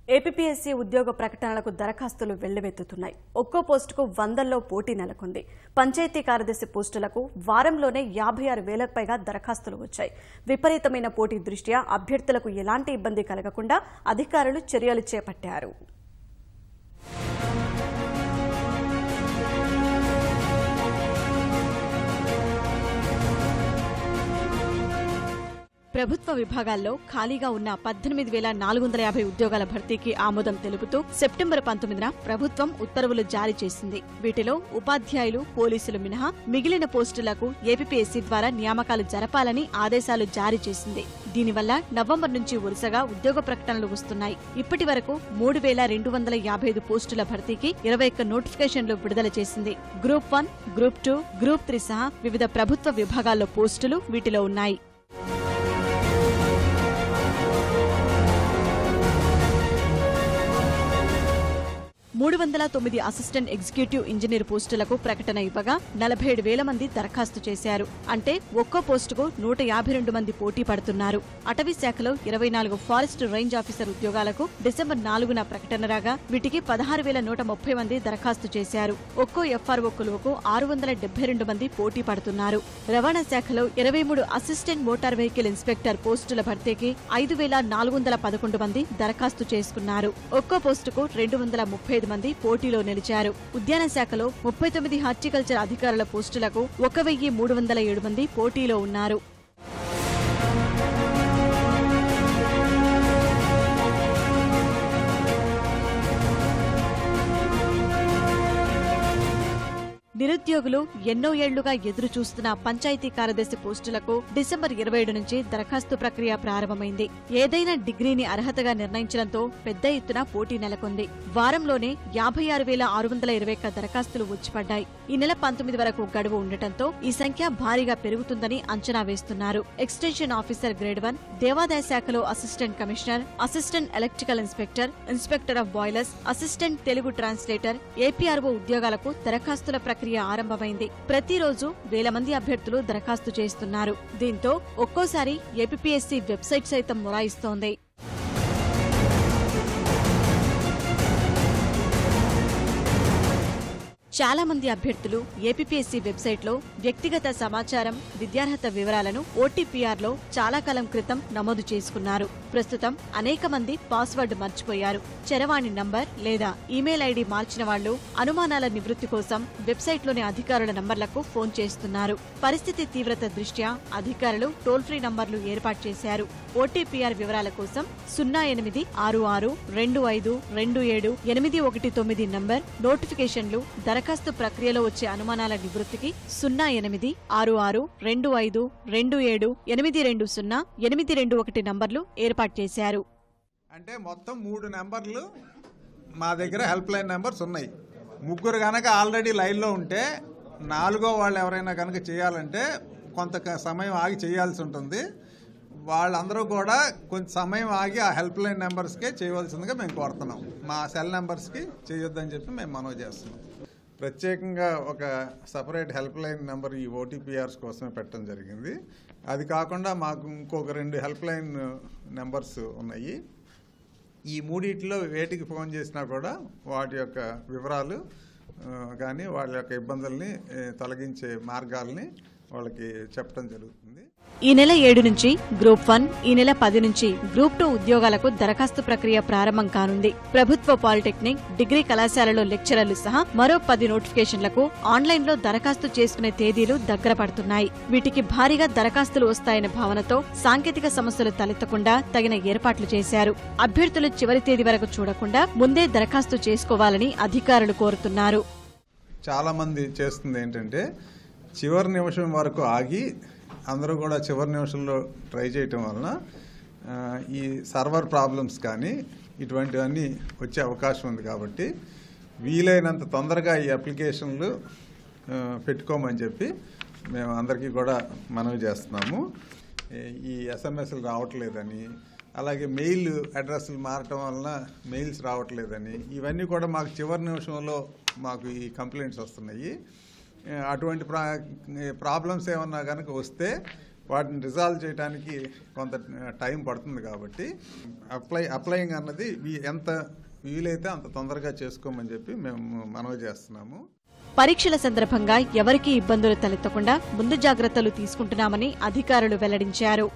APSC ఉద్యోగ ప్రకటనలకు దరఖాస్తులు వెల్లువెత్తుతున్నాయి. ఒక్కో పోస్టుకు వందల్లో పోటీ నెలకొంది. పంచాయతీ కార్యదర్శి పోస్టులకు వారంలోనే 56,000కు పైగా దరఖాస్తులు వచ్చాయి. విపరీతమైన పోటీ దృష్ట్యా అభ్యర్థులకు ఎలాంటి ఇబ్బంది కలగకుండా అధికారులు చర్యలు చేపట్టారు. ప్రభుత్వ విభాగాల్లో ఖాళీగా ఉన్న 18,450 ఉద్యోగాల భర్తీకి ఆమోదం తెలుపుతూ సెప్టెంబర్ 19న ప్రభుత్వం ఉత్తర్వులు జారీ చేసింది. వీటిలో ఉపాధ్యాయులు, పోలీసులు మినహా మిగిలిన పోస్టులకు ఏపీఎస్సీ ద్వారా నియామకాలు జరపాలని ఆదేశాలు జారీ చేసింది. దీనివల్ల నవంబర్ నుంచి వరుసగా ఉద్యోగ ప్రకటనలు వస్తున్నాయి. ఇప్పటి వరకు 3,255 పోస్టుల భర్తీకి 21 నోటిఫికేషన్లు విడుదల చేసింది. గ్రూప్ 1, గ్రూప్ 2, గ్రూప్ 3 సహా వివిధ ప్రభుత్వ విభాగాల్లో పోస్టులు వీటిలో ఉన్నాయి. 309 అసిస్టెంట్ ఎగ్జిక్యూటివ్ ఇంజనీర్ పోస్టులకు ప్రకటన ఇవ్వగా 47,000 మంది దరఖాస్తు చేశారు. అంటే ఒక్కో పోస్టుకు 152 మంది పోటీ పడుతున్నారు. అటవీ శాఖలో 24 ఫారెస్ట్ రేంజ్ ఆఫీసర్ ఉద్యోగాలకు డిసెంబర్ 4న ప్రకటన రాగా వీటికి 16,130 మంది దరఖాస్తు చేశారు. ఒక్కో ఎఫ్ఆర్ఓ కొలువుకు 672 మంది పోటీ పడుతున్నారు. రవాణా శాఖలో 23 అసిస్టెంట్ మోటార్ వెహికల్ ఇన్స్పెక్టర్ పోస్టుల భర్తీకి 5,411 మంది దరఖాస్తు చేసుకున్నారు. ఒక్కో పోస్టుకు 235 మంది పోటీలో నిలిచారు. ఉద్యాన శాఖలో 39 హార్టికల్చర్ అధికారుల పోస్టులకు 1,307 మంది పోటీలో ఉన్నారు. నిరుద్యోగులు ఎన్నో ఏళ్లుగా ఎదురు చూస్తున్న పంచాయతీ కార్యదర్శి పోస్టులకు డిసెంబర్ 27 నుంచి దరఖాస్తు ప్రక్రియ ప్రారంభమైంది. ఏదైనా డిగ్రీని అర్హతగా నిర్ణయించడంతో పెద్ద ఎత్తున పోటీ నెలకొంది. వారంలోనే 56,621 దరఖాస్తులు వచ్చిపడ్డాయి. ఈ నెల 19 వరకు గడువు ఉండటంతో ఈ సంఖ్య భారీగా పెరుగుతుందని అంచనా వేస్తున్నారు. ఎక్స్టెన్షన్ ఆఫీసర్ గ్రేడ్ 1, దేవాదాయ శాఖలో assistant commissioner, assistant electrical inspector, inspector of boilers, assistant Telugu translator, APRO ఉద్యోగాలకు దరఖాస్తుల ప్రక్రియ ఆరంభమైంది. ప్రతిరోజు వేల మంది అభ్యర్థులు దరఖాస్తు చేస్తున్నారు. దీంతో ఒక్కోసారి ఏపీఎస్సీ వెబ్సైట్ సైతం మొరాయిస్తోంది. చాలా మంది అభ్యర్థులు ఏపీఎస్సీ వెబ్సైట్లో వ్యక్తిగత సమాచారం, విద్యార్హత వివరాలను ఓటీపీఆర్లో చాలా కాలం క్రితం నమోదు చేసుకున్నారు. ప్రస్తుతం అనేక మంది పాస్వర్డ్ మర్చిపోయారు. చరవాణి నంబర్ లేదా ఈమెయిల్ ఐడి మార్చిన వాళ్లు అనుమానాల నివృత్తి కోసం వెబ్సైట్లోని అధికారుల నంబర్లకు ఫోన్ చేస్తున్నారు. పరిస్థితి తీవ్రత దృష్ట్యా అధికారులు టోల్ ఫ్రీ నంబర్లు ఏర్పాటు చేశారు. ఓటీపీఆర్ వివరాల కోసం 086625278119 నంబర్, నోటిఫికేషన్లు, దరఖాస్తు ప్రక్రియలో వచ్చే అనుమానాల నివృత్తికి 08662527820821 నంబర్లు ఏర్పాటు చేశారు. అంటే మొత్తం 3 నెంబర్లు మా దగ్గర హెల్ప్ లైన్ నెంబర్స్ ఉన్నాయి. 3 కనుక ఆల్రెడీ లైన్లో ఉంటే 4వ వాళ్ళు ఎవరైనా కనుక చేయాలంటే కొంత సమయం ఆగి చేయాల్సి ఉంటుంది. వాళ్ళందరూ కూడా కొంచెం సమయం ఆగి ఆ హెల్ప్ లైన్ నెంబర్స్కే చేయవలసిందిగా మేము కోరుతున్నాం. మా సెల్ నెంబర్స్కి చేయొద్దని చెప్పి మేము మనవి చేస్తున్నాం. ప్రత్యేకంగా ఒక సపరేట్ హెల్ప్ లైన్ నెంబర్ ఈ ఓటీపీఆర్స్ కోసమే పెట్టడం జరిగింది. అది కాకుండా మాకు ఇంకొక 2 హెల్ప్ లైన్ నెంబర్స్ ఉన్నాయి. ఈ మూడిట్లో వేటికి ఫోన్ చేసినా కూడా వాటి యొక్క వివరాలు కానీ వాళ్ళ యొక్క ఇబ్బందుల్ని తొలగించే మార్గాల్ని వాళ్ళకి చెప్పడం జరుగుతుంది. ఈ నెల 7 నుంచి గ్రూప్ 1, ఈ నెల 10 నుంచి గ్రూప్ 2 ఉద్యోగాలకు దరఖాస్తు ప్రక్రియ ప్రారంభం కానుంది. ప్రభుత్వ పాలిటెక్నిక్, డిగ్రీ కళాశాలలో లెక్చరర్లు సహా మరో 10 నోటిఫికేషన్లకు ఆన్లైన్లో దరఖాస్తు చేసుకునే తేదీలు దగ్గర పడుతున్నాయి. వీటికి భారీగా దరఖాస్తులు వస్తాయనే భావనతో సాంకేతిక సమస్యలు తలెత్తకుండా తగిన ఏర్పాట్లు చేశారు. అభ్యర్థులు చివరి తేదీ వరకు చూడకుండా ముందే దరఖాస్తు చేసుకోవాలని అధికారులు కోరుతున్నారు. చాలా మంది చేస్తుంది ఏంటంటే చివరి నిమిషం వరకు ఆగి అందరూ కూడా చివరి నిమిషంలో ట్రై చేయటం వలన ఈ సర్వర్ ప్రాబ్లమ్స్ కానీ ఇటువంటివన్నీ వచ్చే అవకాశం ఉంది. కాబట్టి వీలైనంత తొందరగా ఈ అప్లికేషన్లు పెట్టుకోమని చెప్పి మేము అందరికీ కూడా మనవి చేస్తున్నాము. ఈ ఎస్ఎంఎస్లు రావట్లేదని, అలాగే మెయిల్ అడ్రస్లు మారటం వలన మెయిల్స్ రావట్లేదని, ఇవన్నీ కూడా మాకు చివరి నిమిషంలో మాకు ఈ కంప్లైంట్స్ వస్తున్నాయి. అటువంటి ప్రాబ్లమ్స్ ఏమన్నా కనుక వస్తే వాటిని రిజాల్వ్ చేయడానికి కొంత టైం పడుతుంది కాబట్టి అప్లయింగ్ అన్నది ఎంత వీలైతే అంత తొందరగా చేసుకోమని చెప్పి మేము మనవి చేస్తున్నాము. పరీక్షల సందర్భంగా ఎవరికీ ఇబ్బందులు తలెత్తకుండా ముందు జాగ్రత్తలు తీసుకుంటున్నామని అధికారులు వెల్లడించారు.